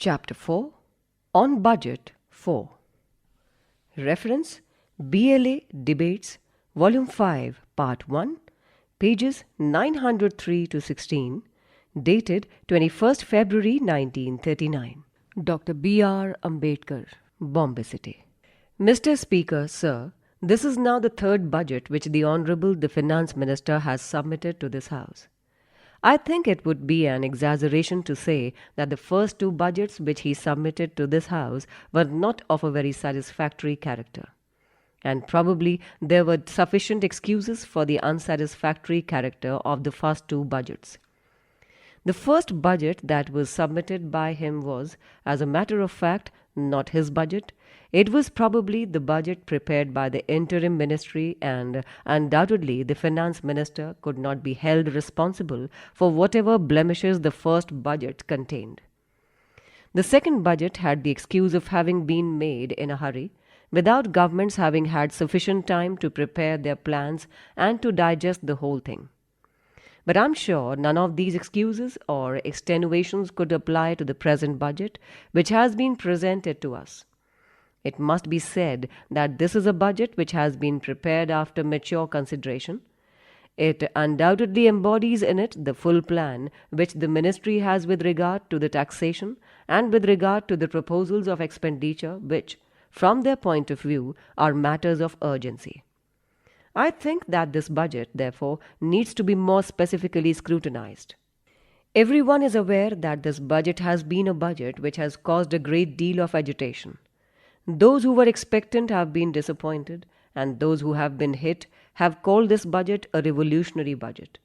Chapter 4 On Budget 4 Reference BLA Debates Volume 5 Part 1 pages 903 to 16 dated 21st February 1939. Dr. B.R. Ambedkar, Bombay City. Mr. Speaker, Sir, this is now the third budget which the Honorable the Finance Minister has submitted to this House. I think it would be an exaggeration to say that the first two budgets which he submitted to this House were not of a very satisfactory character. And probably there were sufficient excuses for the unsatisfactory character of the first two budgets. The first budget that was submitted by him was, as a matter of fact, not his budget. It was probably the budget prepared by the interim ministry, and undoubtedly the finance minister could not be held responsible for whatever blemishes the first budget contained. The second budget had the excuse of having been made in a hurry, without governments having had sufficient time to prepare their plans and to digest the whole thing. But I'm sure none of these excuses or extenuations could apply to the present budget which has been presented to us. It must be said that this is a budget which has been prepared after mature consideration. It undoubtedly embodies in it the full plan which the ministry has with regard to the taxation and with regard to the proposals of expenditure which, from their point of view, are matters of urgency. I think that this budget, therefore, needs to be more specifically scrutinized. Everyone is aware that this budget has been a budget which has caused a great deal of agitation. Those who were expectant have been disappointed, and those who have been hit have called this budget a revolutionary budget.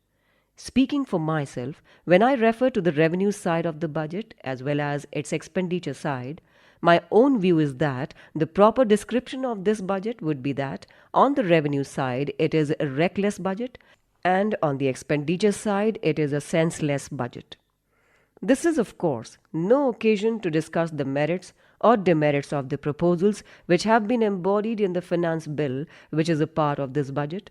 Speaking for myself, when I refer to the revenue side of the budget as well as its expenditure side, my own view is that the proper description of this budget would be that on the revenue side it is a reckless budget, and on the expenditure side it is a senseless budget. This is, of course, no occasion to discuss the merits or demerits of the proposals which have been embodied in the finance bill which is a part of this budget.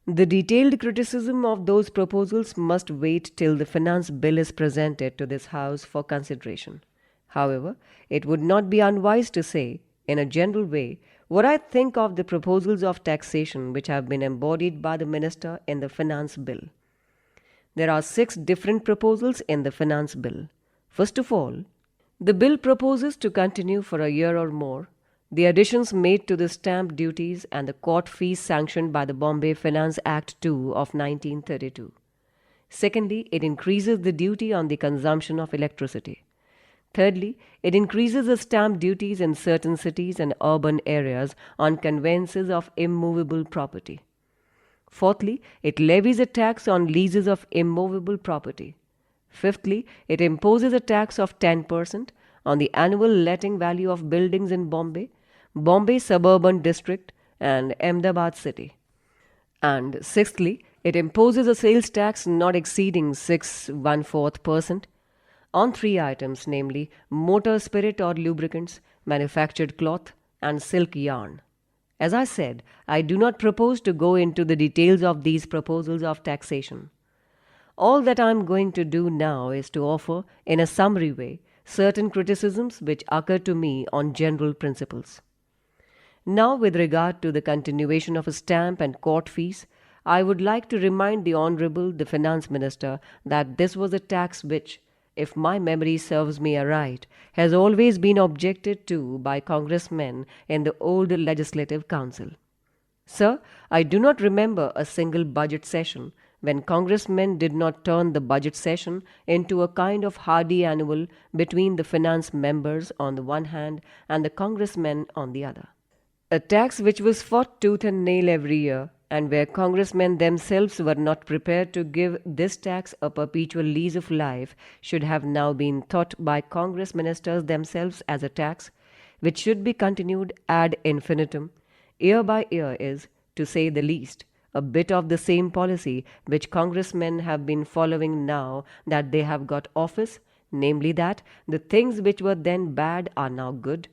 The detailed criticism of those proposals must wait till the finance bill is presented to this House for consideration. However, it would not be unwise to say, in a general way, what I think of the proposals of taxation which have been embodied by the Minister in the finance bill. There are 6 different proposals in the finance bill. First of all, the bill proposes to continue for a year or more the additions made to the stamp duties and the court fees sanctioned by the Bombay Finance Act 2 of 1932. Secondly, it increases the duty on the consumption of electricity. Thirdly, it increases the stamp duties in certain cities and urban areas on conveyances of immovable property. Fourthly, it levies a tax on leases of immovable property. Fifthly, it imposes a tax of 10% on the annual letting value of buildings in Bombay, Bombay Suburban District, and Ahmedabad City. And sixthly, it imposes a sales tax not exceeding 6.14% on 3 items, namely motor spirit or lubricants, manufactured cloth, and silk yarn. As I said, I do not propose to go into the details of these proposals of taxation. All that I am going to do now is to offer, in a summary way, certain criticisms which occur to me on general principles. Now, with regard to the continuation of a stamp and court fees, I would like to remind the Honourable the Finance Minister that this was a tax which, if my memory serves me aright, has always been objected to by congressmen in the old Legislative Council. Sir, I do not remember a single budget session when congressmen did not turn the budget session into a kind of hardy annual between the finance members on the one hand and the congressmen on the other. A tax which was fought tooth and nail every year, and where congressmen themselves were not prepared to give this tax a perpetual lease of life, should have now been thought by Congress ministers themselves as a tax which should be continued ad infinitum, year by year is, to say the least, a bit of the same policy which congressmen have been following now that they have got office, namely that the things which were then bad are now good,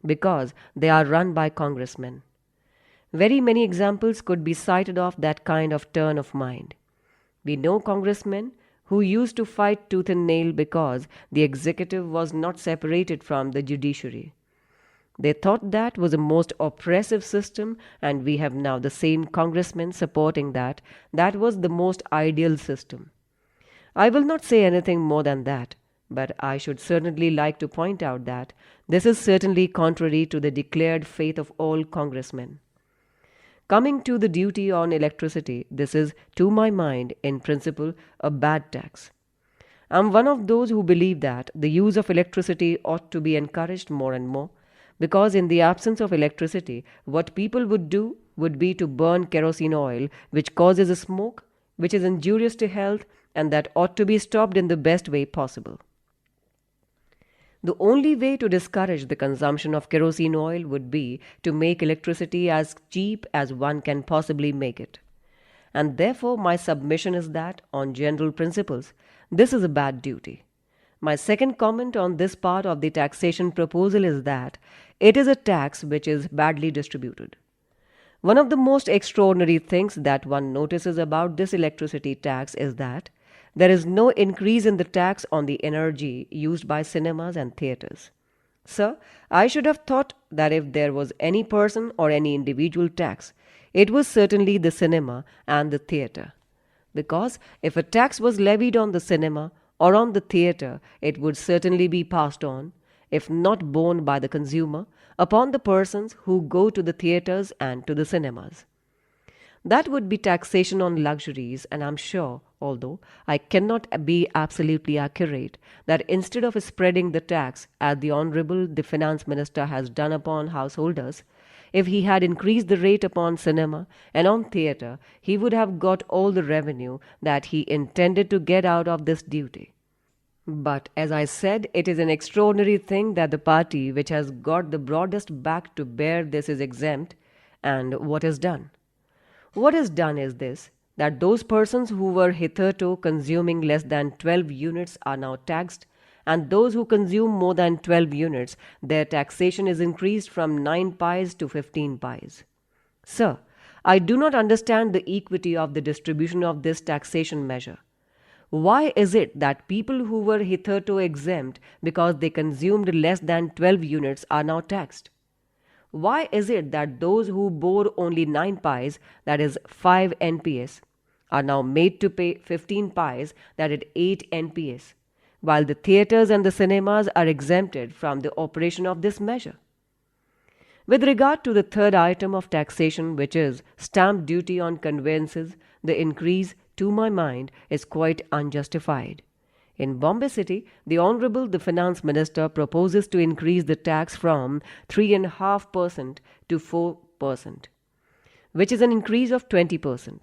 because they are run by congressmen. Very many examples could be cited of that kind of turn of mind. We know congressmen who used to fight tooth and nail because the executive was not separated from the judiciary. They thought that was a most oppressive system, and we have now the same congressmen supporting that. That was the most ideal system. I will not say anything more than that, but I should certainly like to point out that this is certainly contrary to the declared faith of all congressmen. Coming to the duty on electricity, this is, to my mind, in principle, a bad tax. I am one of those who believe that the use of electricity ought to be encouraged more and more, because in the absence of electricity, what people would do would be to burn kerosene oil, which causes a smoke, which is injurious to health, and that ought to be stopped in the best way possible. The only way to discourage the consumption of kerosene oil would be to make electricity as cheap as one can possibly make it. And therefore, my submission is that, on general principles, this is a bad duty. My second comment on this part of the taxation proposal is that it is a tax which is badly distributed. One of the most extraordinary things that one notices about this electricity tax is that there is no increase in the tax on the energy used by cinemas and theatres. Sir, I should have thought that if there was any person or any individual tax, it was certainly the cinema and the theatre. Because if a tax was levied on the cinema or on the theatre, it would certainly be passed on, if not borne by the consumer, upon the persons who go to the theatres and to the cinemas. That would be taxation on luxuries, and I'm sure, although I cannot be absolutely accurate, that instead of spreading the tax, as the Honourable the Finance Minister has done upon householders, if he had increased the rate upon cinema and on theatre, he would have got all the revenue that he intended to get out of this duty. But, as I said, it is an extraordinary thing that the party which has got the broadest back to bear this is exempt, and what is done? What is done is this, that those persons who were hitherto consuming less than 12 units are now taxed, and those who consume more than 12 units, their taxation is increased from 9 pies to 15 pies. Sir, I do not understand the equity of the distribution of this taxation measure. Why is it that people who were hitherto exempt because they consumed less than 12 units are now taxed? Why is it that those who bore only 9 pies, that is 5 NPS, are now made to pay 15 pies, that is 8 NPS, while the theatres and the cinemas are exempted from the operation of this measure? With regard to the third item of taxation, which is stamp duty on conveyances, the increase, to my mind, is quite unjustified. In Bombay City, the Honourable the Finance Minister proposes to increase the tax from 3.5% to 4%, which is an increase of 20%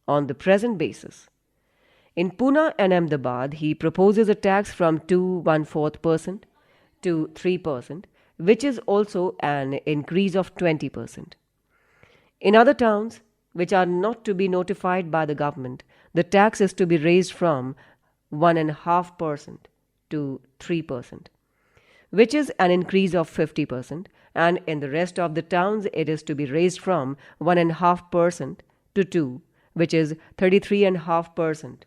on the present basis. In Pune and Ahmedabad, he proposes a tax from 2.14% to 3%, which is also an increase of 20%. In other towns, which are not to be notified by the government, the tax is to be raised from 1.5% to 3%, which is an increase of 50%, and in the rest of the towns it is to be raised from 1.5% to 2%, which is 33.5%.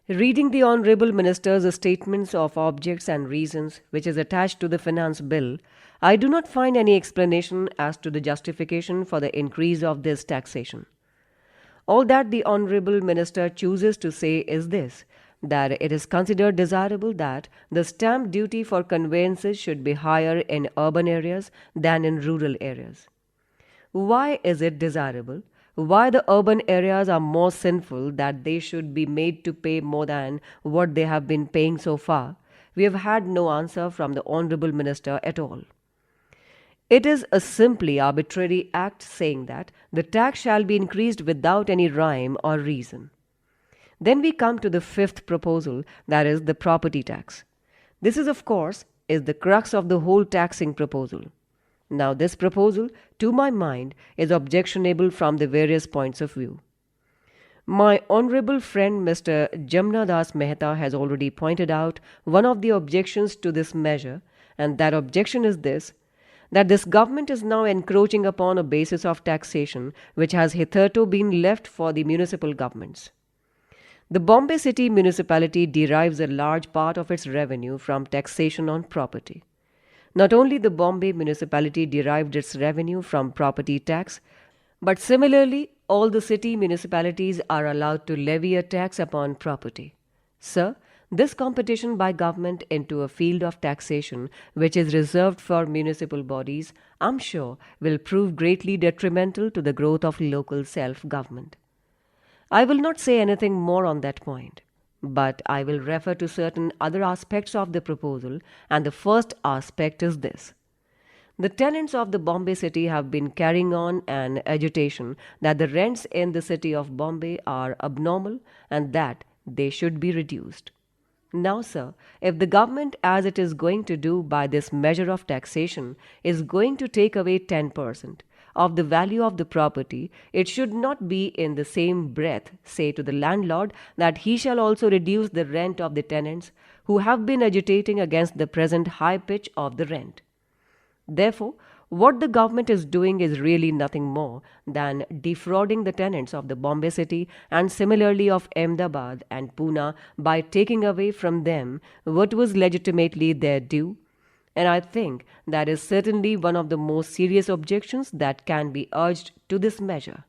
Reading the Honourable Minister's statements of objects and reasons which is attached to the Finance Bill, I do not find any explanation as to the justification for the increase of this taxation. All that the Honourable Minister chooses to say is this, that it is considered desirable that the stamp duty for conveyances should be higher in urban areas than in rural areas. Why is it desirable? Why the urban areas are more sinful that they should be made to pay more than what they have been paying so far? We have had no answer from the Honourable Minister at all. It is a simply arbitrary act saying that the tax shall be increased without any rhyme or reason. Then we come to the fifth proposal, that is the property tax. This is, of course, is the crux of the whole taxing proposal. Now this proposal, to my mind, is objectionable from the various points of view. My honourable friend Mr. Jamna Das Mehta has already pointed out one of the objections to this measure, and that objection is this, that this government is now encroaching upon a basis of taxation which has hitherto been left for the municipal governments. The Bombay City municipality derives a large part of its revenue from taxation on property. Not only the Bombay municipality derived its revenue from property tax, but similarly, all the city municipalities are allowed to levy a tax upon property. Sir, this competition by government into a field of taxation which is reserved for municipal bodies, I'm sure, will prove greatly detrimental to the growth of local self-government. I will not say anything more on that point, but I will refer to certain other aspects of the proposal, and the first aspect is this. The tenants of the Bombay city have been carrying on an agitation that the rents in the city of Bombay are abnormal and that they should be reduced. Now, sir, if the government, as it is going to do by this measure of taxation, is going to take away 10% of the value of the property, it should not be in the same breath say to the landlord that he shall also reduce the rent of the tenants who have been agitating against the present high pitch of the rent. Therefore, what the government is doing is really nothing more than defrauding the tenants of the Bombay city and similarly of Ahmedabad and Pune by taking away from them what was legitimately their due. And I think that is certainly one of the most serious objections that can be urged to this measure.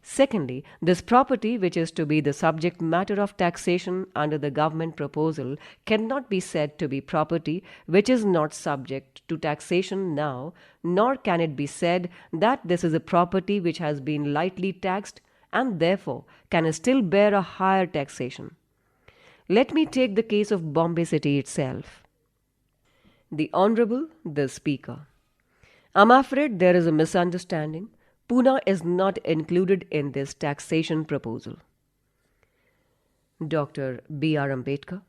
Secondly, this property, which is to be the subject matter of taxation under the government proposal, cannot be said to be property which is not subject to taxation now, nor can it be said that this is a property which has been lightly taxed and therefore can still bear a higher taxation. Let me take the case of Bombay city itself. The Honorable, the Speaker. I'm afraid there is a misunderstanding. Pune is not included in this taxation proposal. Dr. B.R. Ambedkar.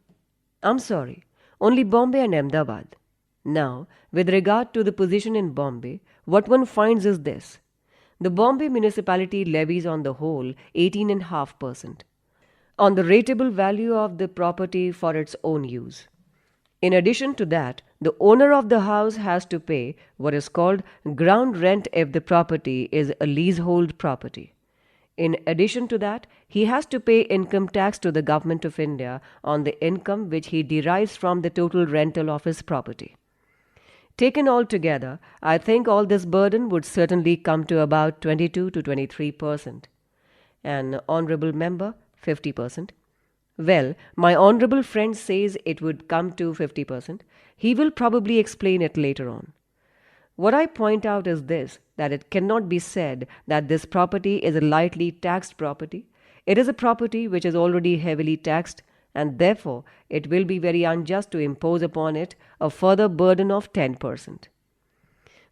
I'm sorry, only Bombay and Ahmedabad. Now, with regard to the position in Bombay, what one finds is this. The Bombay municipality levies on the whole 18.5% on the rateable value of the property for its own use. In addition to that, the owner of the house has to pay what is called ground rent if the property is a leasehold property. In addition to that, he has to pay income tax to the Government of India on the income which he derives from the total rental of his property. Taken all together, I think all this burden would certainly come to about 22 to 23%. An honourable member, 50%. Well, my honourable friend says it would come to 50%. He will probably explain it later on. What I point out is this, that it cannot be said that this property is a lightly taxed property. It is a property which is already heavily taxed, and therefore it will be very unjust to impose upon it a further burden of 10%.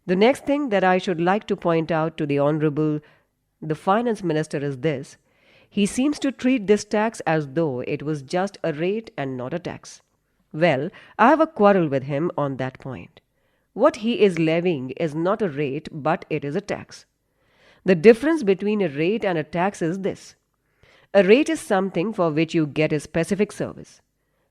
The next thing that I should like to point out to the Honourable, the Finance Minister is this. He seems to treat this tax as though it was just a rate and not a tax. Well, I have a quarrel with him on that point. What he is levying is not a rate, but it is a tax. The difference between a rate and a tax is this. A rate is something for which you get a specific service.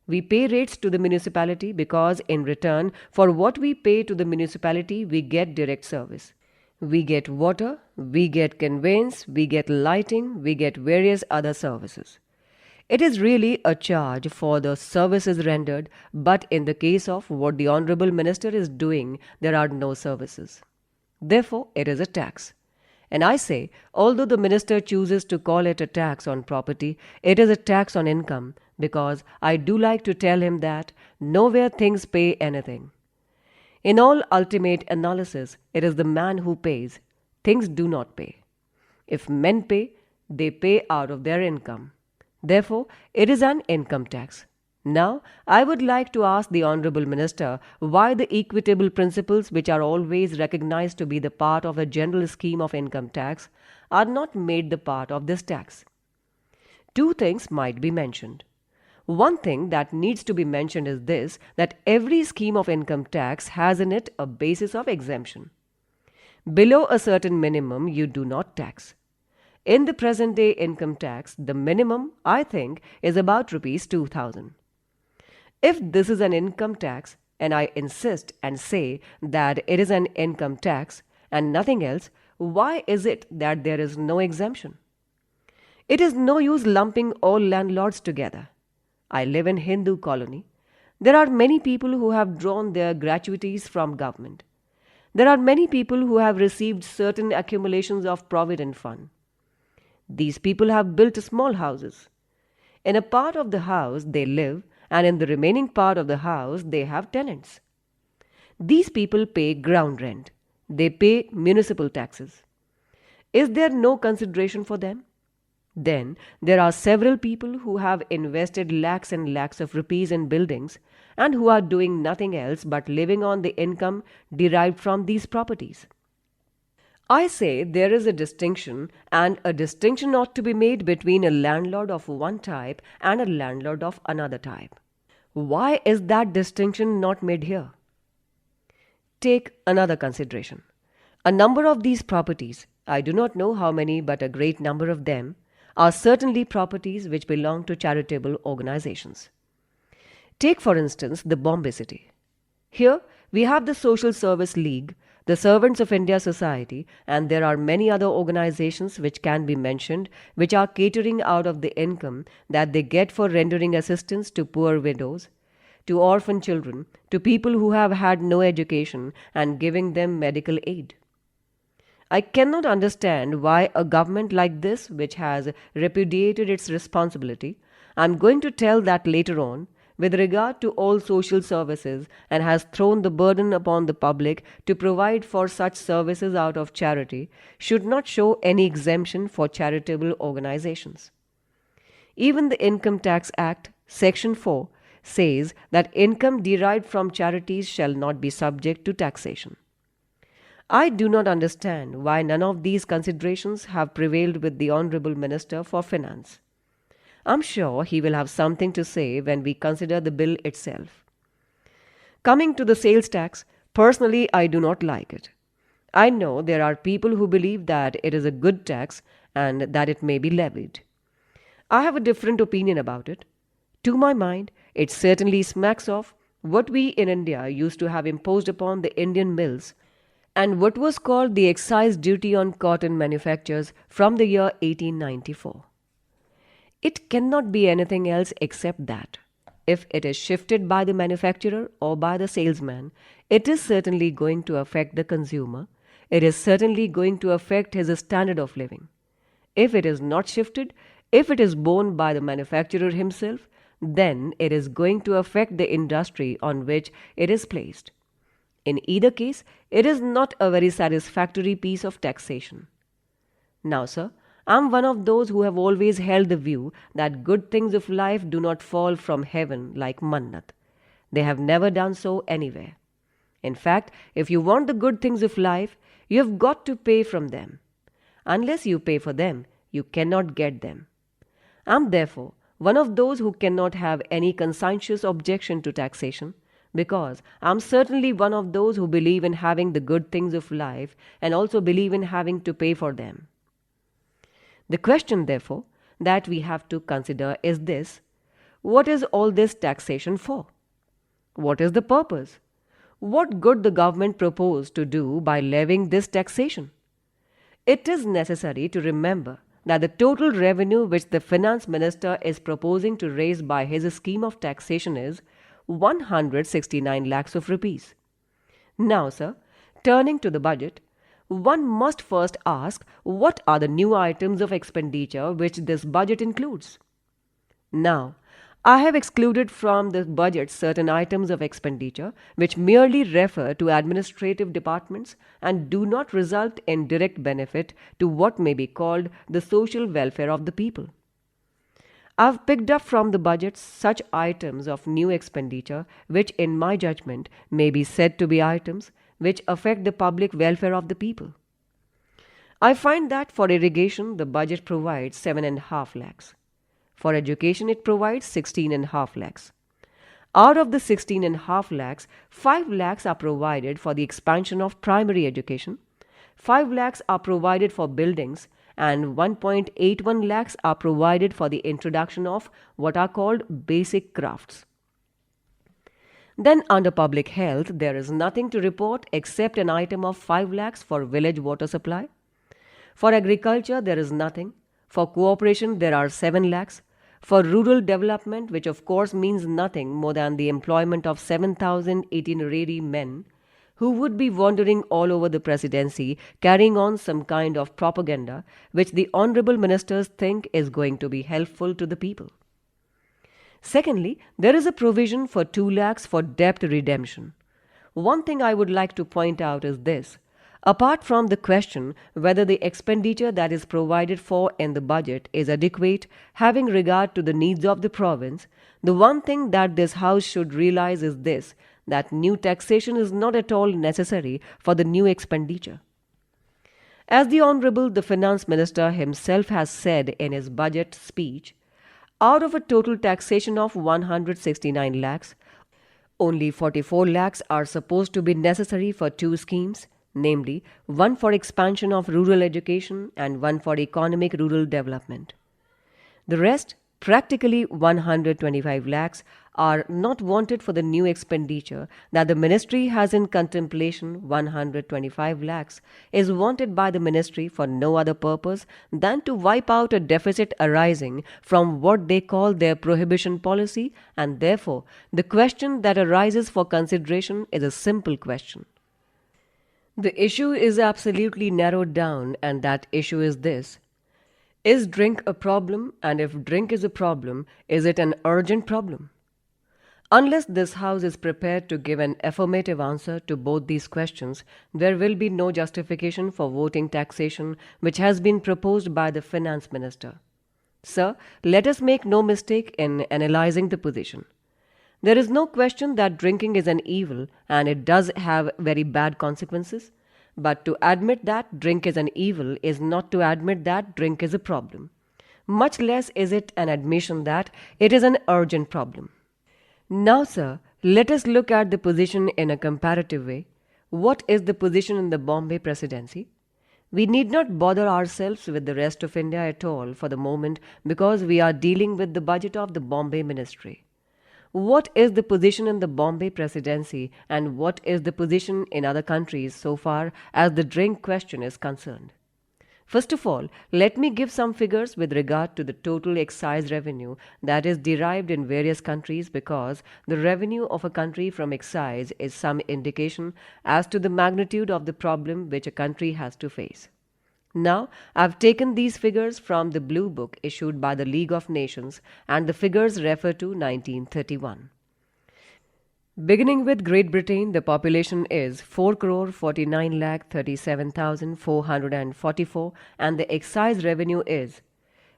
We pay rates to the municipality because in return for what we pay to the municipality, we get direct service. We get water, we get conveyance, we get lighting, we get various other services. It is really a charge for the services rendered, but in the case of what the Honourable Minister is doing, there are no services. Therefore, it is a tax. And I say, although the Minister chooses to call it a tax on property, it is a tax on income, because I do like to tell him that nowhere things pay anything. In all ultimate analysis, it is the man who pays. Things do not pay. If men pay, they pay out of their income. Therefore, it is an income tax. Now, I would like to ask the Honourable Minister why the equitable principles which are always recognized to be the part of a general scheme of income tax are not made the part of this tax. Two things might be mentioned. One thing that needs to be mentioned is this, that every scheme of income tax has in it a basis of exemption. Below a certain minimum, you do not tax. In the present day income tax, the minimum, I think, is about rupees 2,000. If this is an income tax, and I insist and say that it is an income tax and nothing else, why is it that there is no exemption? It is no use lumping all landlords together. I live in Hindu colony. There are many people who have drawn their gratuities from government. There are many people who have received certain accumulations of provident fund. These people have built small houses. In a part of the house they live, and in the remaining part of the house they have tenants. These people pay ground rent. They pay municipal taxes. Is there no consideration for them? Then there are several people who have invested lakhs and lakhs of rupees in buildings and who are doing nothing else but living on the income derived from these properties. I say there is a distinction, and a distinction ought to be made between a landlord of one type and a landlord of another type. Why is that distinction not made here? Take another consideration. A number of these properties, I do not know how many, but a great number of them, are certainly properties which belong to charitable organizations. Take, for instance, the Bombay City. Here we have the Social Service League, the Servants of India Society, and there are many other organizations which can be mentioned which are catering out of the income that they get for rendering assistance to poor widows, to orphan children, to people who have had no education, and giving them medical aid. I cannot understand why a government like this, which has repudiated its responsibility, I am going to tell that later on, with regard to all social services, and has thrown the burden upon the public to provide for such services out of charity, should not show any exemption for charitable organizations. Even the Income Tax Act, Section 4, says that income derived from charities shall not be subject to taxation. I do not understand why none of these considerations have prevailed with the Honorable Minister for Finance. I am sure he will have something to say when we consider the bill itself. Coming to the sales tax, personally I do not like it. I know there are people who believe that it is a good tax and that it may be levied. I have a different opinion about it. To my mind, it certainly smacks of what we in India used to have imposed upon the Indian mills and what was called the excise duty on cotton manufactures from the year 1894. It cannot be anything else except that. If it is shifted by the manufacturer or by the salesman, it is certainly going to affect the consumer. It is certainly going to affect his standard of living. If it is not shifted, if it is borne by the manufacturer himself, then it is going to affect the industry on which it is placed. In either case, it is not a very satisfactory piece of taxation. Now, sir, I am one of those who have always held the view that good things of life do not fall from heaven like mannat. They have never done so anywhere. In fact, if you want the good things of life, you have got to pay from them. Unless you pay for them, you cannot get them. I am therefore one of those who cannot have any conscientious objection to taxation, because I am certainly one of those who believe in having the good things of life and also believe in having to pay for them. The question, therefore, that we have to consider is this: what is all this taxation for? What is the purpose? What good the government propose to do by levying this taxation? It is necessary to remember that the total revenue which the finance minister is proposing to raise by his scheme of taxation is 169 lakhs of rupees. Now, sir, turning to the budget, one must first ask what are the new items of expenditure which this budget includes. Now, I have excluded from the budget certain items of expenditure which merely refer to administrative departments and do not result in direct benefit to what may be called the social welfare of the people. I have picked up from the budget such items of new expenditure which, in my judgment, may be said to be items which affect the public welfare of the people. I find that for irrigation the budget provides 7.5 lakhs. For education it provides 16.5 lakhs. Out of the 16.5 lakhs, 5 lakhs are provided for the expansion of primary education, 5 lakhs are provided for buildings, and 1.81 lakhs are provided for the introduction of what are called basic crafts. Then under public health, there is nothing to report except an item of 5 lakhs for village water supply. For agriculture, there is nothing. For cooperation, there are 7 lakhs. For rural development, which of course means nothing more than the employment of 7,000 itinerary men who would be wandering all over the presidency carrying on some kind of propaganda which the honorable ministers think is going to be helpful to the people. Secondly, there is a provision for 2 lakhs for debt redemption. One thing I would like to point out is this. Apart from the question whether the expenditure that is provided for in the budget is adequate having regard to the needs of the province, the one thing that this House should realize is this, that new taxation is not at all necessary for the new expenditure. As the Honorable the Finance Minister himself has said in his budget speech, out of a total taxation of 169 lakhs, only 44 lakhs are supposed to be necessary for 2 schemes, namely one for expansion of rural education and one for economic rural development. The rest, practically 125 lakhs, are not wanted for the new expenditure that the ministry has in contemplation. 125 lakhs is wanted by the ministry for no other purpose than to wipe out a deficit arising from what they call their prohibition policy, and therefore the question that arises for consideration is a simple question. The issue is absolutely narrowed down, and that issue is this. Is drink a problem? And if drink is a problem, is it an urgent problem? Unless this House is prepared to give an affirmative answer to both these questions, there will be no justification for voting taxation which has been proposed by the Finance Minister. Sir, let us make no mistake in analyzing the position. There is no question that drinking is an evil and it does have very bad consequences. But to admit that drink is an evil is not to admit that drink is a problem. Much less is it an admission that it is an urgent problem. Now, sir, let us look at the position in a comparative way. What is the position in the Bombay Presidency? We need not bother ourselves with the rest of India at all for the moment because we are dealing with the budget of the Bombay Ministry. What is the position in the Bombay Presidency and what is the position in other countries so far as the drink question is concerned? First of all, let me give some figures with regard to the total excise revenue that is derived in various countries, because the revenue of a country from excise is some indication as to the magnitude of the problem which a country has to face. Now, I've taken these figures from the Blue Book issued by the League of Nations, and the figures refer to 1931. Beginning with Great Britain, the population is 4,49,37,444 and the excise revenue is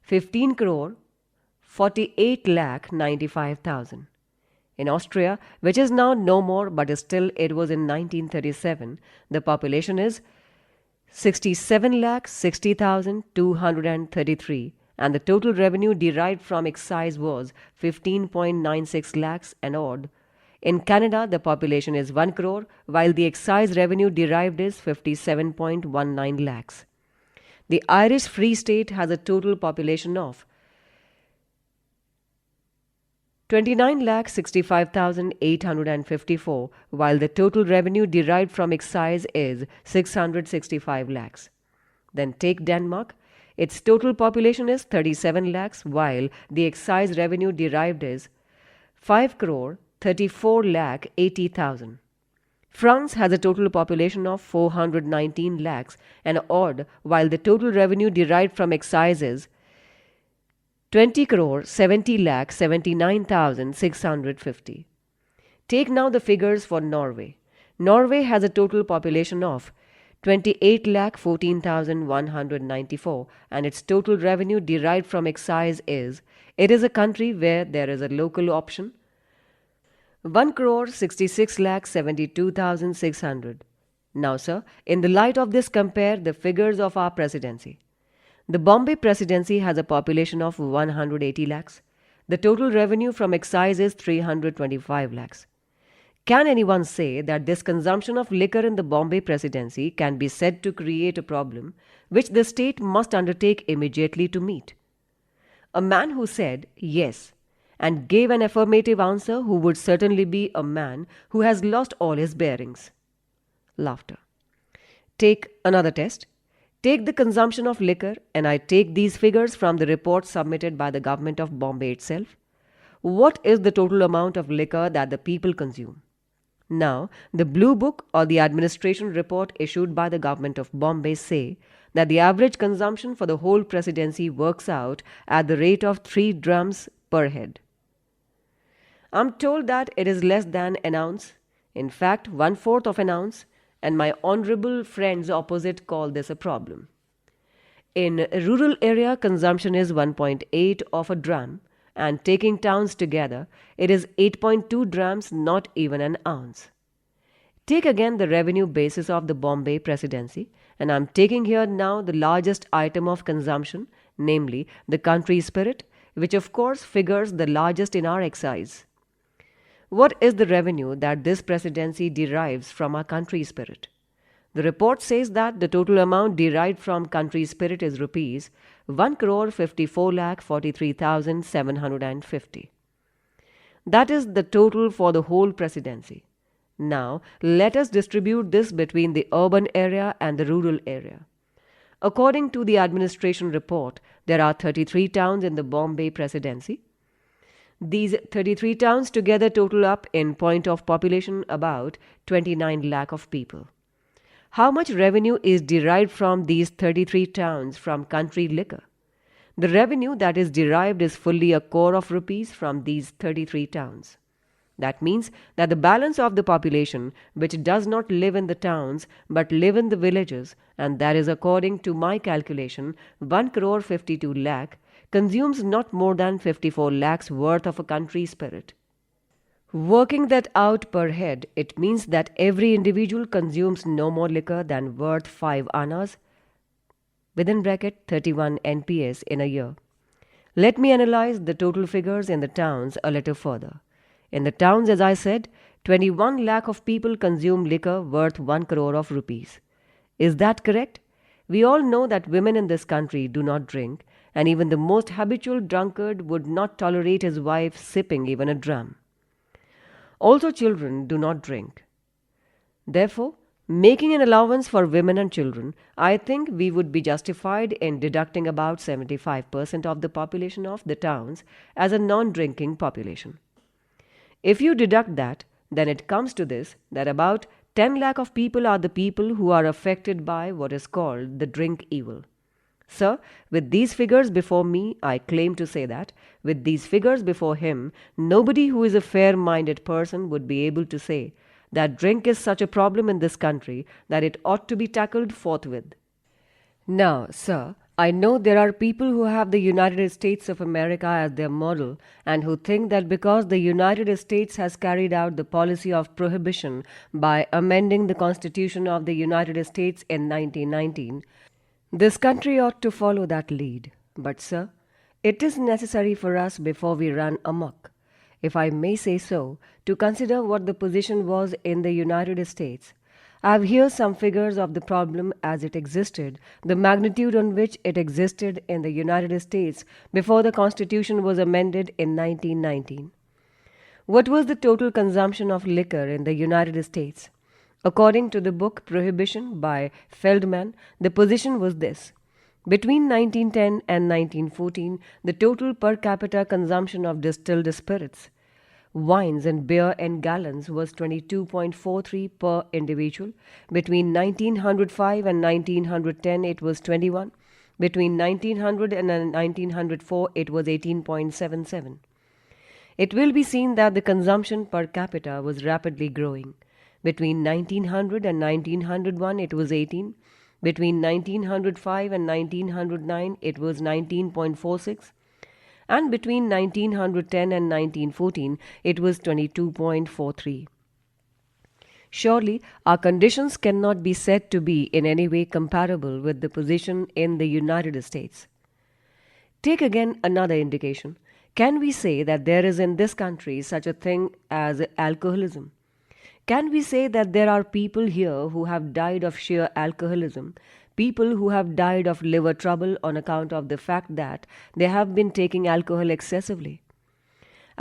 15,48,95,000. In Austria, which is now no more but still it was in 1937, the population is 67,60,233 and the total revenue derived from excise was 15.96 lakhs and odd. In Canada, the population is 1 crore, while the excise revenue derived is 57.19 lakhs. The Irish Free State has a total population of 29,65,854, while the total revenue derived from excise is 665 lakhs. Then take Denmark. Its total population is 37 lakhs, while the excise revenue derived is 5 crore 34 lakh 80,000. France has a total population of 419 lakhs and odd, while the total revenue derived from excise is 20 crore 70 lakh 79,650. Take now the figures for Norway. Norway has a total population of 28 lakh 14,194 and its total revenue derived from excise is, it is a country where there is a local option, 1 crore 66 lakh 72,600. Now, sir, in the light of this, compare the figures of our presidency. The Bombay Presidency has a population of 180 lakhs. The total revenue from excise is 325 lakhs. Can anyone say that this consumption of liquor in the Bombay Presidency can be said to create a problem which the state must undertake immediately to meet? A man who said yes and gave an affirmative answer who would certainly be a man who has lost all his bearings. Laughter. Take another test. Take the consumption of liquor, and I take these figures from the report submitted by the government of Bombay itself. What is the total amount of liquor that the people consume? Now, the Blue Book or the administration report issued by the government of Bombay say that the average consumption for the whole presidency works out at the rate of 3 drams per head. I'm told that it is less than an ounce, in fact, 1/4 of an ounce, and my honorable friends opposite call this a problem. In a rural area, consumption is 1.8 of a dram, and taking towns together, it is 8.2 drams, not even an ounce. Take again the revenue basis of the Bombay presidency, and I'm taking here now the largest item of consumption, namely the country spirit, which of course figures the largest in our excise. What is the revenue that this presidency derives from our country spirit? The report says that the total amount derived from country spirit is rupees 1,54,43,750. That is the total for the whole presidency. Now, let us distribute this between the urban area and the rural area. According to the administration report, there are 33 towns in the Bombay presidency. These 33 towns together total up in point of population about 29 lakh of people. How much revenue is derived from these 33 towns from country liquor? The revenue that is derived is fully a crore of rupees from these 33 towns. That means that the balance of the population, which does not live in the towns but live in the villages, and that is according to my calculation 1,52 lakh, consumes not more than 54 lakhs worth of a country spirit. Working that out per head, it means that every individual consumes no more liquor than worth 5 annas, within bracket 31 NPS in a year. Let me analyze the total figures in the towns a little further. In the towns, as I said, 21 lakh of people consume liquor worth 1 crore of rupees. Is that correct? We all know that women in this country do not drink, and even the most habitual drunkard would not tolerate his wife sipping even a dram. Also, children do not drink. Therefore, making an allowance for women and children, I think we would be justified in deducting about 75% of the population of the towns as a non-drinking population. If you deduct that, then it comes to this, that about 10 lakh of people are the people who are affected by what is called the drink evil. Sir, with these figures before me, I claim to say that, with these figures before him, nobody who is a fair-minded person would be able to say that drink is such a problem in this country that it ought to be tackled forthwith. Now, sir, I know there are people who have the United States of America as their model and who think that because the United States has carried out the policy of prohibition by amending the Constitution of the United States in 1919, this country ought to follow that lead. But, sir, it is necessary for us before we run amok, if I may say so, to consider what the position was in the United States. I have here some figures of the problem as it existed, the magnitude on which it existed in the United States before the Constitution was amended in 1919. What was the total consumption of liquor in the United States? According to the book Prohibition by Feldman, the position was this. Between 1910 and 1914, the total per capita consumption of distilled spirits, wines and beer in gallons was 22.43 per individual. Between 1905 and 1910, it was 21. Between 1900 and 1904, it was 18.77. It will be seen that the consumption per capita was rapidly growing. Between 1900 and 1901, it was 18. Between 1905 and 1909, it was 19.46. And between 1910 and 1914, it was 22.43. Surely, our conditions cannot be said to be in any way comparable with the position in the United States. Take again another indication. Can we say that there is in this country such a thing as alcoholism? Can we say that there are people here who have died of sheer alcoholism, people who have died of liver trouble on account of the fact that they have been taking alcohol excessively?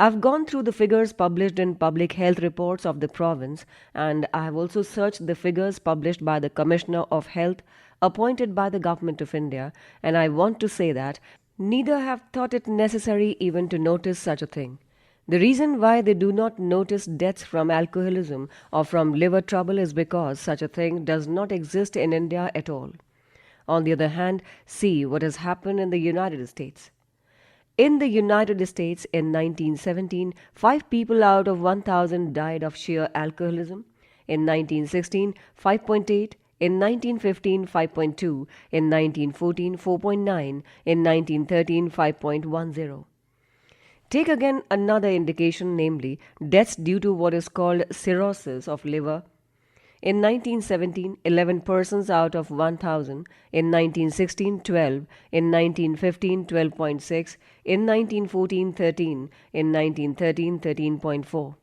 I've gone through the figures published in public health reports of the province, and I have also searched the figures published by the Commissioner of Health appointed by the Government of India, and I want to say that neither have thought it necessary even to notice such a thing. The reason why they do not notice deaths from alcoholism or from liver trouble is because such a thing does not exist in India at all. On the other hand, see what has happened in the United States. In the United States in 1917, 5 people out of 1,000 died of sheer alcoholism. In 1916, 5.8. In 1915, 5.2. In 1914, 4.9. In 1913, 5.10. Take again another indication, namely deaths due to what is called cirrhosis of liver. In 1917, 11 persons out of 1,000. In 1916, 12. In 1915, 12.6. In 1914, 13. In 1913, 13.4.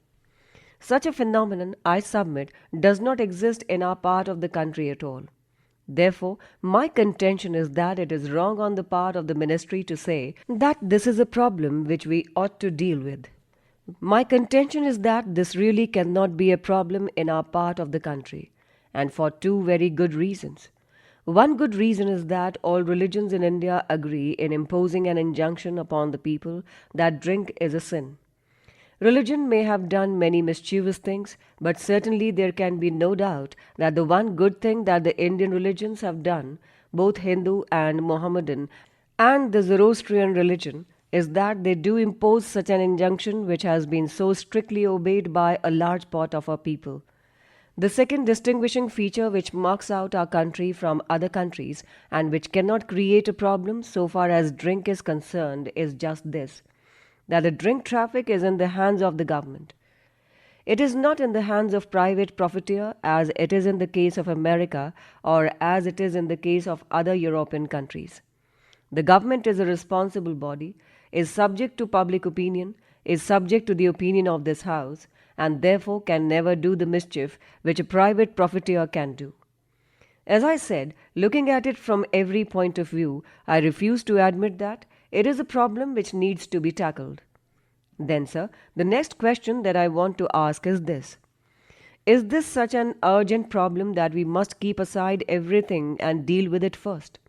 Such a phenomenon, I submit, does not exist in our part of the country at all. Therefore, my contention is that it is wrong on the part of the ministry to say that this is a problem which we ought to deal with. My contention is that this really cannot be a problem in our part of the country, and for 2 very good reasons. One good reason is that all religions in India agree in imposing an injunction upon the people that drink is a sin. Religion may have done many mischievous things, but certainly there can be no doubt that the one good thing that the Indian religions have done, both Hindu and Mohammedan, and the Zoroastrian religion, is that they do impose such an injunction which has been so strictly obeyed by a large part of our people. The second distinguishing feature which marks out our country from other countries and which cannot create a problem so far as drink is concerned is just this, that the drink traffic is in the hands of the government. It is not in the hands of private profiteer as it is in the case of America or as it is in the case of other European countries. The government is a responsible body, is subject to public opinion, is subject to the opinion of this House, and therefore can never do the mischief which a private profiteer can do. As I said, looking at it from every point of view, I refuse to admit that it is a problem which needs to be tackled. Then, sir, the next question that I want to ask is this. Is this such an urgent problem that we must keep aside everything and deal with it first?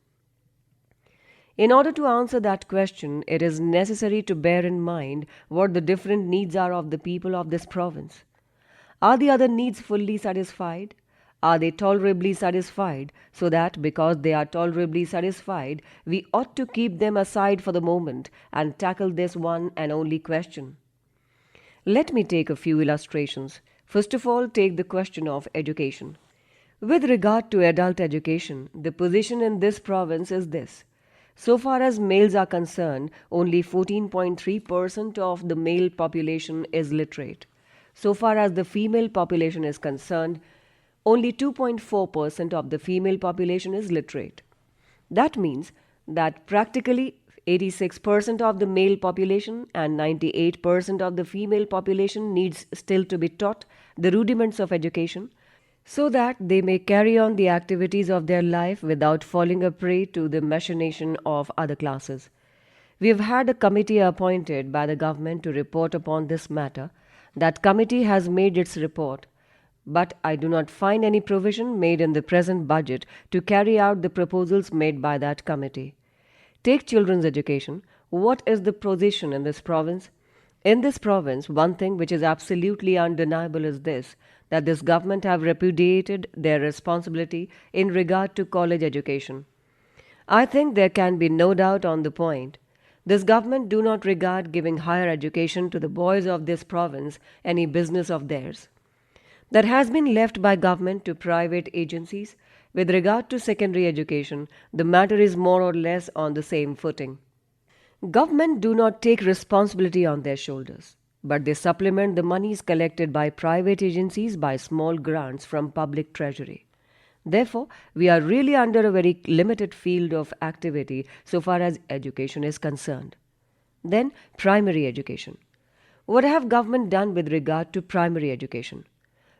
In order to answer that question, it is necessary to bear in mind what the different needs are of the people of this province. Are the other needs fully satisfied? Are they tolerably satisfied, so that because they are tolerably satisfied, we ought to keep them aside for the moment and tackle this one and only question? Let me take a few illustrations. First of all, take the question of education. With regard to adult education, the position in this province is this. So far as males are concerned, only 14.3% of the male population is literate. So far as the female population is concerned, only 2.4% of the female population is literate. That means that practically 86% of the male population and 98% of the female population needs still to be taught the rudiments of education so that they may carry on the activities of their life without falling a prey to the machination of other classes. We have had a committee appointed by the government to report upon this matter. That committee has made its report, but I do not find any provision made in the present budget to carry out the proposals made by that committee. Take children's education. What is the position in this province? In this province, one thing which is absolutely undeniable is this, that this government have repudiated their responsibility in regard to college education. I think there can be no doubt on the point. This government do not regard giving higher education to the boys of this province any business of theirs. That has been left by government to private agencies. With regard to secondary education, the matter is more or less on the same footing. Government do not take responsibility on their shoulders, but they supplement the monies collected by private agencies by small grants from public treasury. Therefore, we are really under a very limited field of activity so far as education is concerned. Then, primary education. What have government done with regard to primary education?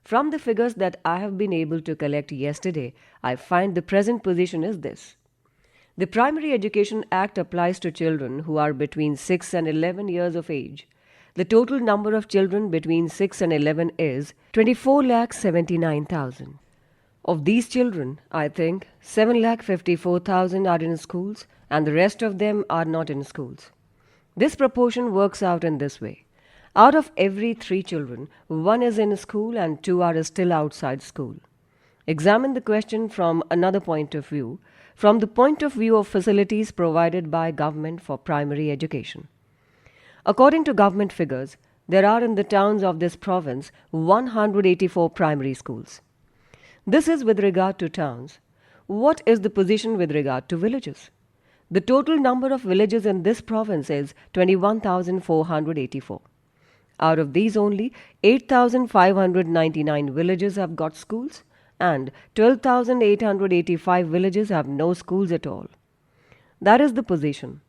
From the figures that I have been able to collect yesterday, I find the present position is this. The Primary Education Act applies to children who are between 6 and 11 years of age. The total number of children between 6 and 11 is 24,79,000. Of these children, I think 7,54,000 are in schools and the rest of them are not in schools. This proportion works out in this way. Out of every 3 children, 1 is in school and 2 are still outside school. Examine the question from another point of view, from the point of view of facilities provided by government for primary education. According to government figures, there are in the towns of this province 184 primary schools. This is with regard to towns. What is the position with regard to villages? The total number of villages in this province is 21,484. Out of these, only 8,599 villages have got schools and 12,885 villages have no schools at all. That is the position.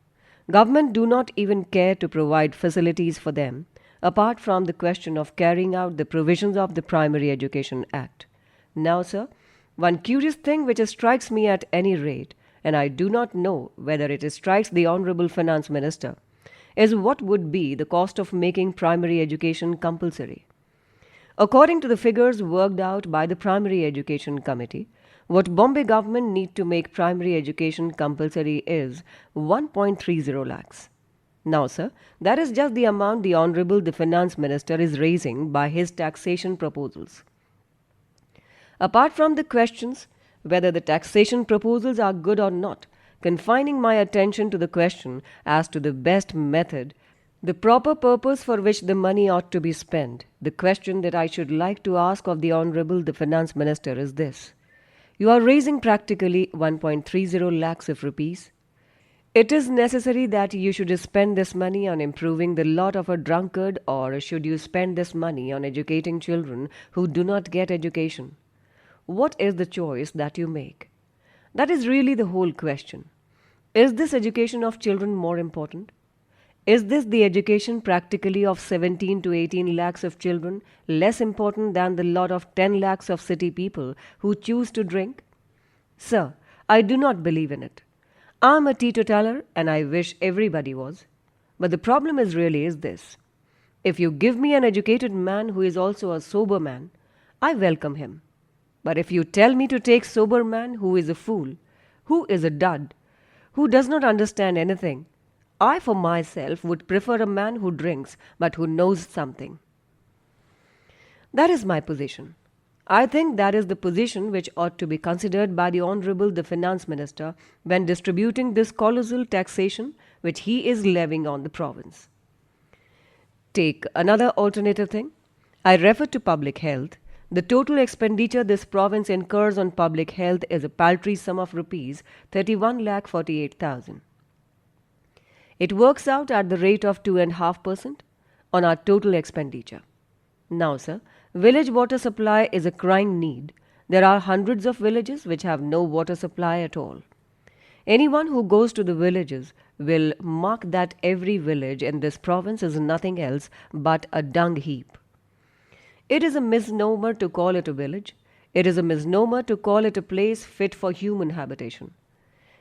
Government do not even care to provide facilities for them, apart from the question of carrying out the provisions of the Primary Education Act. Now, sir, one curious thing which strikes me at any rate, and I do not know whether it strikes the Honorable Finance Minister, is what would be the cost of making primary education compulsory. According to the figures worked out by the Primary Education Committee, what Bombay government need to make primary education compulsory is 1.30 lakhs. Now, sir, that is just the amount the Honorable the Finance Minister is raising by his taxation proposals. Apart from the questions whether the taxation proposals are good or not, confining my attention to the question as to the best method, the proper purpose for which the money ought to be spent, the question that I should like to ask of the Honorable the Finance Minister is this. You are raising practically 1.30 lakhs of rupees. It is necessary that you should spend this money on improving the lot of a drunkard, or should you spend this money on educating children who do not get education? What is the choice that you make? That is really the whole question. Is this education of children more important? Is this the education practically of 17 to 18 lakhs of children less important than the lot of 10 lakhs of city people who choose to drink? Sir, I do not believe in it. I am a teetotaler and I wish everybody was. But the problem is this. If you give me an educated man who is also a sober man, I welcome him. But if you tell me to take sober man who is a fool, who is a dud, who does not understand anything, I for myself would prefer a man who drinks but who knows something. That is my position. I think that is the position which ought to be considered by the Honorable the Finance Minister when distributing this colossal taxation which he is levying on the province. Take another alternative thing. I refer to public health. The total expenditure this province incurs on public health is a paltry sum of rupees 31,48,000. It works out at the rate of 2.5% on our total expenditure. Now, sir, village water supply is a crying need. There are hundreds of villages which have no water supply at all. Anyone who goes to the villages will mark that every village in this province is nothing else but a dung heap. It is a misnomer to call it a village. It is a misnomer to call it a place fit for human habitation.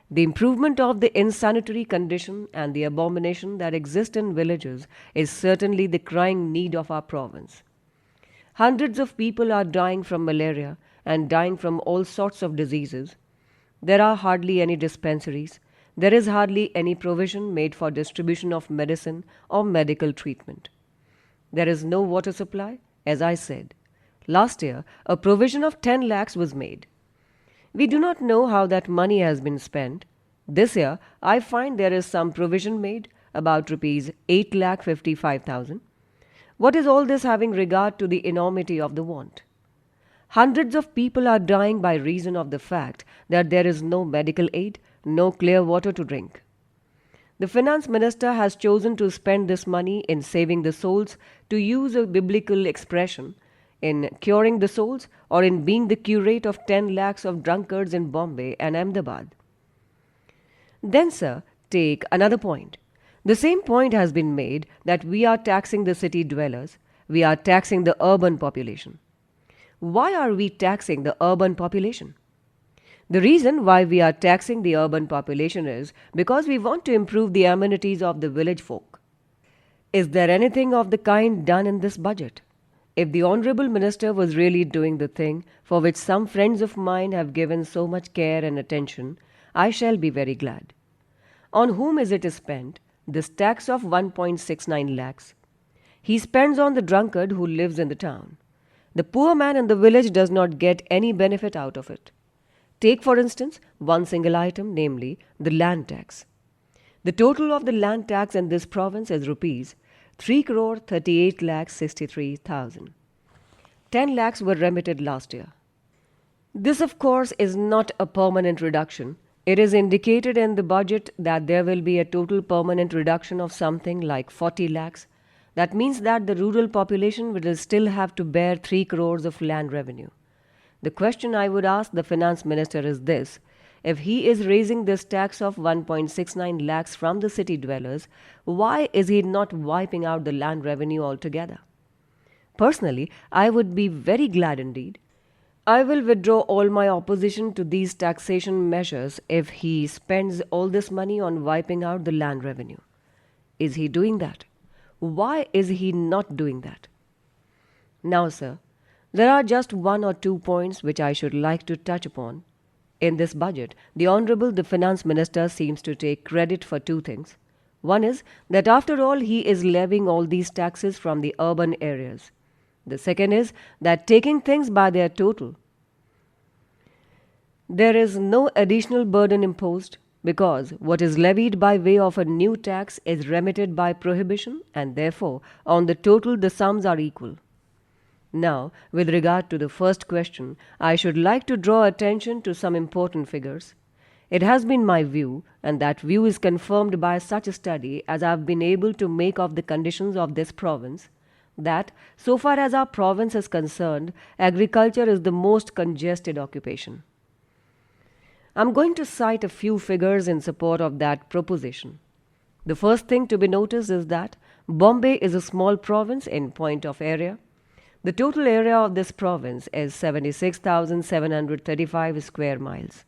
The improvement of the insanitary condition and the abomination that exist in villages is certainly the crying need of our province. Hundreds of people are dying from malaria and dying from all sorts of diseases. There are hardly any dispensaries. There is hardly any provision made for distribution of medicine or medical treatment. There is no water supply, as I said. Last year, a provision of 10 lakhs was made. We do not know how that money has been spent. This year, I find there is some provision made, about rupees 8,55,000. What is all this having regard to the enormity of the want? Hundreds of people are dying by reason of the fact that there is no medical aid, no clear water to drink. The finance minister has chosen to spend this money in saving the souls, to use a biblical expression, in curing the souls, or in being the curate of 10 lakhs of drunkards in Bombay and Ahmedabad. Then, sir, take another point. The same point has been made that we are taxing the city dwellers, we are taxing the urban population. Why are we taxing the urban population? The reason why we are taxing the urban population is because we want to improve the amenities of the village folk. Is there anything of the kind done in this budget? If the Honourable Minister was really doing the thing for which some friends of mine have given so much care and attention, I shall be very glad. On whom is it spent, this tax of 1.69 lakhs? He spends on the drunkard who lives in the town. The poor man in the village does not get any benefit out of it. Take, for instance, one single item, namely the land tax. The total of the land tax in this province is rupees 3 crore 38 lakhs 63,000. 10 lakhs were remitted last year. This, of course, is not a permanent reduction. It is indicated in the budget that there will be a total permanent reduction of something like 40 lakhs. That means that the rural population will still have to bear 3 crores of land revenue. The question I would ask the finance minister is this: if he is raising this tax of 1.69 lakhs from the city dwellers, why is he not wiping out the land revenue altogether? Personally, I would be very glad indeed. I will withdraw all my opposition to these taxation measures if he spends all this money on wiping out the land revenue. Is he doing that? Why is he not doing that? Now, sir, there are just one or two points which I should like to touch upon. In this budget, the Honourable the Finance Minister seems to take credit for two things. One is that after all he is levying all these taxes from the urban areas. The second is that taking things by their total, there is no additional burden imposed because what is levied by way of a new tax is remitted by prohibition, and therefore on the total the sums are equal. Now, with regard to the first question, I should like to draw attention to some important figures. It has been my view, and that view is confirmed by such a study as I have been able to make of the conditions of this province, that, so far as our province is concerned, agriculture is the most congested occupation. I am going to cite a few figures in support of that proposition. The first thing to be noticed is that Bombay is a small province in point of area. The total area of this province is 76,735 square miles,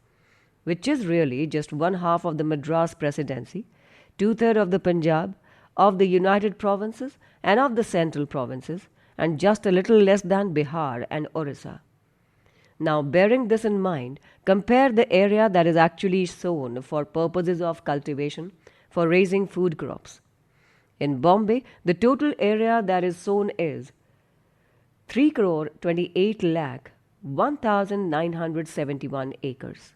which is really just one half of the Madras Presidency, two-thirds of the Punjab, of the United Provinces and of the Central Provinces, and just a little less than Bihar and Orissa. Now, bearing this in mind, compare the area that is actually sown for purposes of cultivation for raising food crops. In Bombay, the total area that is sown is 3 crore 28 lakh 1,971 acres.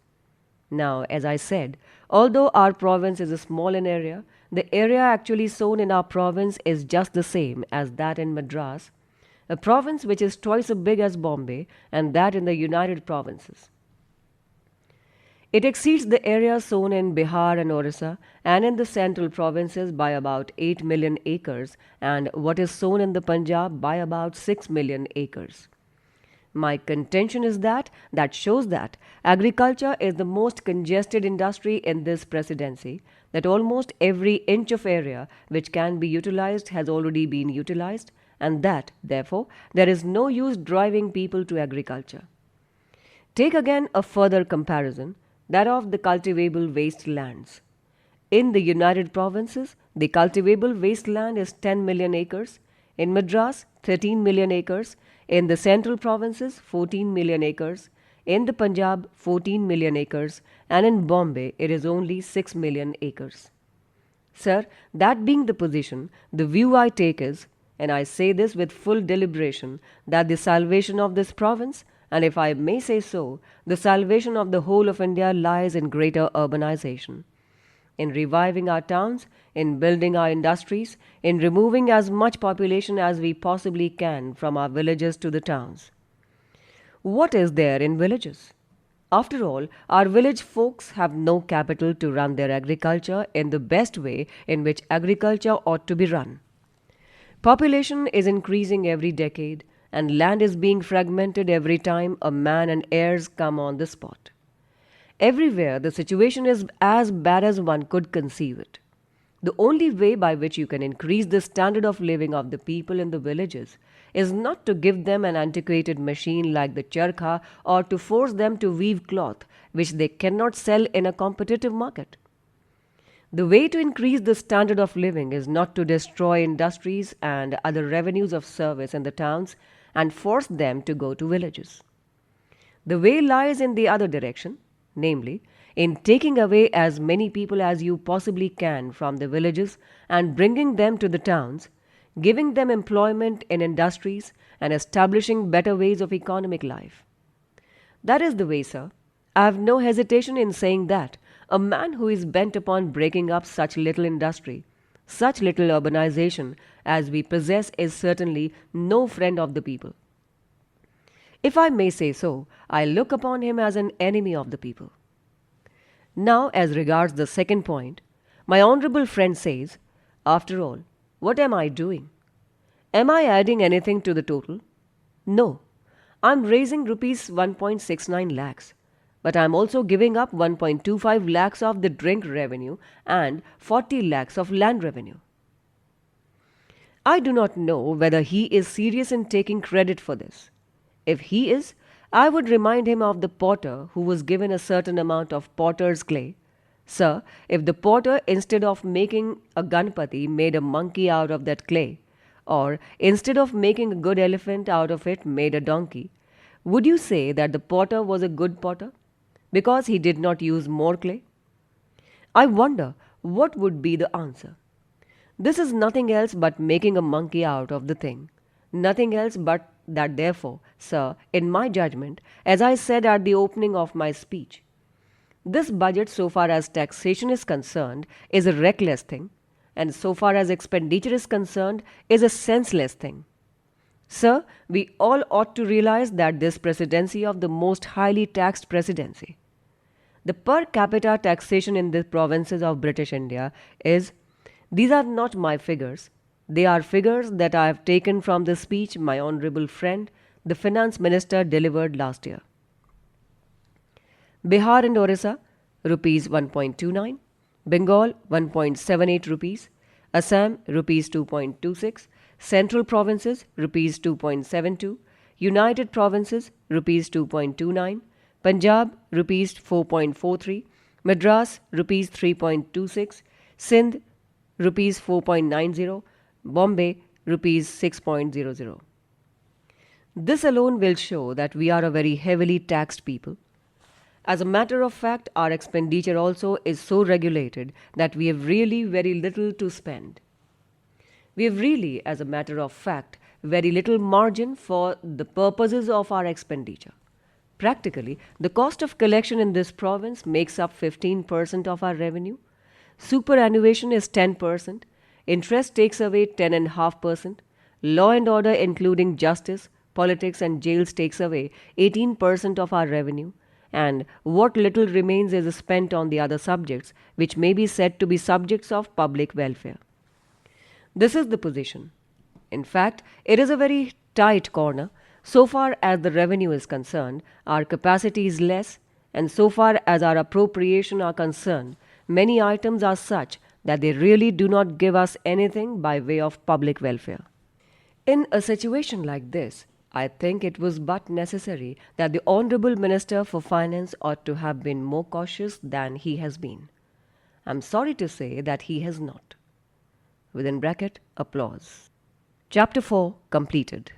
Now, as I said, although our province is small in area, the area actually sown in our province is just the same as that in Madras, a province which is twice as big as Bombay, and that in the United Provinces. It exceeds the area sown in Bihar and Orissa and in the Central Provinces by about 8 million acres, and what is sown in the Punjab by about 6 million acres. My contention is that shows that agriculture is the most congested industry in this presidency, that almost every inch of area which can be utilized has already been utilized, and that, therefore, there is no use driving people to agriculture. Take again a further comparison, that of the cultivable wastelands. In the United Provinces, the cultivable wasteland is 10 million acres, in Madras 13 million acres, in the Central Provinces 14 million acres, in the Punjab 14 million acres, and in Bombay it is only 6 million acres. Sir, that being the position, the view I take is, and I say this with full deliberation, that the salvation of this province, and if I may say so, the salvation of the whole of India lies in greater urbanization, in reviving our towns, in building our industries, in removing as much population as we possibly can from our villages to the towns. What is there in villages? After all, our village folks have no capital to run their agriculture in the best way in which agriculture ought to be run. Population is increasing every decade, and land is being fragmented every time a man and heirs come on the spot. Everywhere the situation is as bad as one could conceive it. The only way by which you can increase the standard of living of the people in the villages is not to give them an antiquated machine like the charkha, or to force them to weave cloth which they cannot sell in a competitive market. The way to increase the standard of living is not to destroy industries and other revenues of service in the towns and force them to go to villages. The way lies in the other direction, namely, in taking away as many people as you possibly can from the villages and bringing them to the towns, giving them employment in industries, and establishing better ways of economic life. That is the way, sir. I have no hesitation in saying that a man who is bent upon breaking up such little industry, such little urbanization as we possess, is certainly no friend of the people. If I may say so, I look upon him as an enemy of the people. Now, as regards the second point, my honorable friend says, after all, what am I doing? Am I adding anything to the total? No. I am raising rupees 1.69 lakhs, but I am also giving up 1.25 lakhs of the drink revenue and 40 lakhs of land revenue. I do not know whether he is serious in taking credit for this. If he is, I would remind him of the potter who was given a certain amount of potter's clay. Sir, if the potter, instead of making a Ganpati, made a monkey out of that clay, or instead of making a good elephant out of it, made a donkey, would you say that the potter was a good potter because he did not use more clay? I wonder what would be the answer. This is nothing else but making a monkey out of the thing. Nothing else but that, therefore, sir, in my judgment, as I said at the opening of my speech, this budget, so far as taxation is concerned, is a reckless thing, and so far as expenditure is concerned, is a senseless thing. Sir, we all ought to realize that this presidency of the most highly taxed presidency, the per capita taxation in the provinces of British India is, these are not my figures, they are figures that I have taken from the speech my honorable friend, the finance minister, delivered last year. Bihar and Orissa, rupees 1.29, Bengal 1.78 rupees, Assam rupees 2.26, Central Provinces rupees 2.72, United Provinces rupees 2.29, Punjab rupees 4.43, Madras rupees 3.26, Sindh rupees 4.90, Bombay rupees 6.00. This alone will show that we are a very heavily taxed people. As a matter of fact, our expenditure also is so regulated that we have really very little to spend. We have really, as a matter of fact, very little margin for the purposes of our expenditure. Practically, the cost of collection in this province makes up 15% of our revenue. Superannuation is 10%. Interest takes away 10.5%. Law and order, including justice, politics, and jails, takes away 18% of our revenue. And what little remains is spent on the other subjects, which may be said to be subjects of public welfare. This is the position. In fact, it is a very tight corner. So far as the revenue is concerned, our capacity is less, and so far as our appropriation are concerned, many items are such that they really do not give us anything by way of public welfare. In a situation like this, I think it was but necessary that the Honorable Minister for Finance ought to have been more cautious than he has been. I am sorry to say that he has not. Within bracket, applause. Chapter 4 completed.